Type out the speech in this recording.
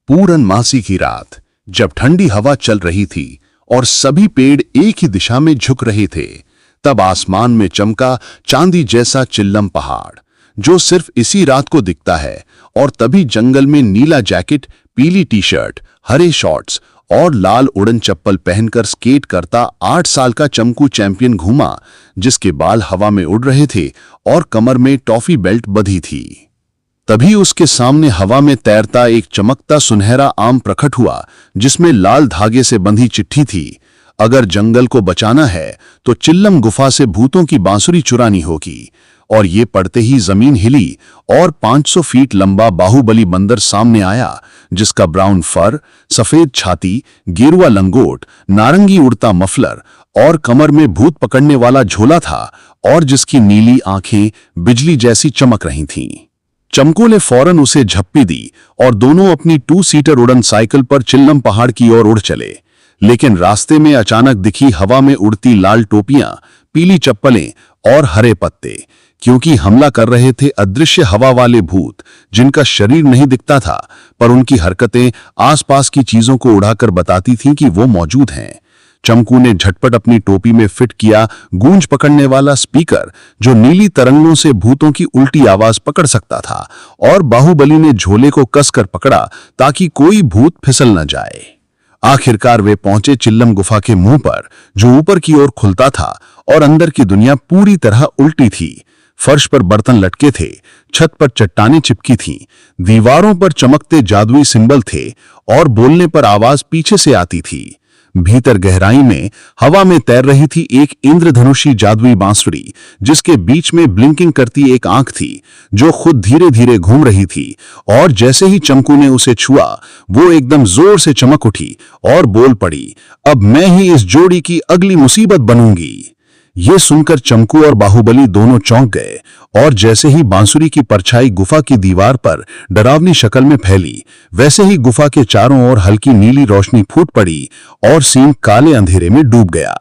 पूर्णमासी की रात, जब ठंडी हवा चल रही थी और सभी पेड़ एक ही दिशा में झुक रहे थे, तब आसमान में चमका चांदी जैसा चिल्लम पहाड़, जो सिर्फ इसी रात को दिखता है। और तभी जंगल में नीला जैकेट, पीली टी शर्ट, हरे शॉर्ट्स और लाल उड़न चप्पल पहनकर स्केट करता 8 साल का चमकू चैंपियन घूमा, जिसके बाल हवा में उड़ रहे थे और कमर में टॉफी बेल्ट बंधी थी। तभी उसके सामने हवा में तैरता एक चमकता सुनहरा आम प्रकट हुआ, जिसमें लाल धागे से बंधी चिट्ठी थी। अगर जंगल को बचाना है तो चिल्लम गुफा से भूतों की बांसुरी चुरानी होगी। और ये पढ़ते ही जमीन हिली और 500 फीट लंबा बाहुबली बंदर सामने आया, जिसका ब्राउन फर, सफेद छाती, गेरुआ लंगोट, नारंगी उड़ता मफलर और कमर में भूत पकड़ने वाला झोला था, और जिसकी नीली आंखें बिजली जैसी चमक रही थीं। चमको ने फौरन उसे झप्पी दी और दोनों अपनी 2 सीटर उड़न साइकिल पर चिल्लम पहाड़ की ओर उड़ चले। लेकिन रास्ते में अचानक दिखी हवा में उड़ती लाल टोपियां, पीली चप्पलें और हरे पत्ते, क्योंकि हमला कर रहे थे अदृश्य हवा वाले भूत, जिनका शरीर नहीं दिखता था, पर उनकी हरकतें आसपास की चीजों को उड़ाकर बताती थीं कि वो मौजूद हैं। चमकू ने झटपट अपनी टोपी में फिट किया गूंज पकड़ने वाला स्पीकर, जो नीली तरंगों से भूतों की उल्टी आवाज पकड़ सकता था, और बाहुबली ने झोले को कसकर पकड़ा ताकि कोई भूत फिसल न जाए। आखिरकार वे पहुंचे चिल्लम गुफा के मुंह पर, जो ऊपर की ओर खुलता था और अंदर की दुनिया पूरी तरह उल्टी थी। फर्श पर बर्तन लटके थे, छत पर चट्टानें चिपकी थीं, दीवारों पर चमकते जादुई सिंबल थे और बोलने पर आवाज पीछे से आती थी। भीतर गहराई में हवा में तैर रही थी एक इंद्रधनुषी जादुई बांसुरी, जिसके बीच में ब्लिंकिंग करती एक आंख थी, जो खुद धीरे धीरे घूम रही थी। और जैसे ही चमकू ने उसे छुआ, वो एकदम जोर से चमक उठी और बोल पड़ी, अब मैं ही इस जोड़ी की अगली मुसीबत बनूंगी। ये सुनकर चमकू और बाहुबली दोनों चौंक गए, और जैसे ही बांसुरी की परछाई गुफा की दीवार पर डरावनी शक्ल में फैली, वैसे ही गुफा के चारों ओर हल्की नीली रोशनी फूट पड़ी और सीन काले अंधेरे में डूब गया।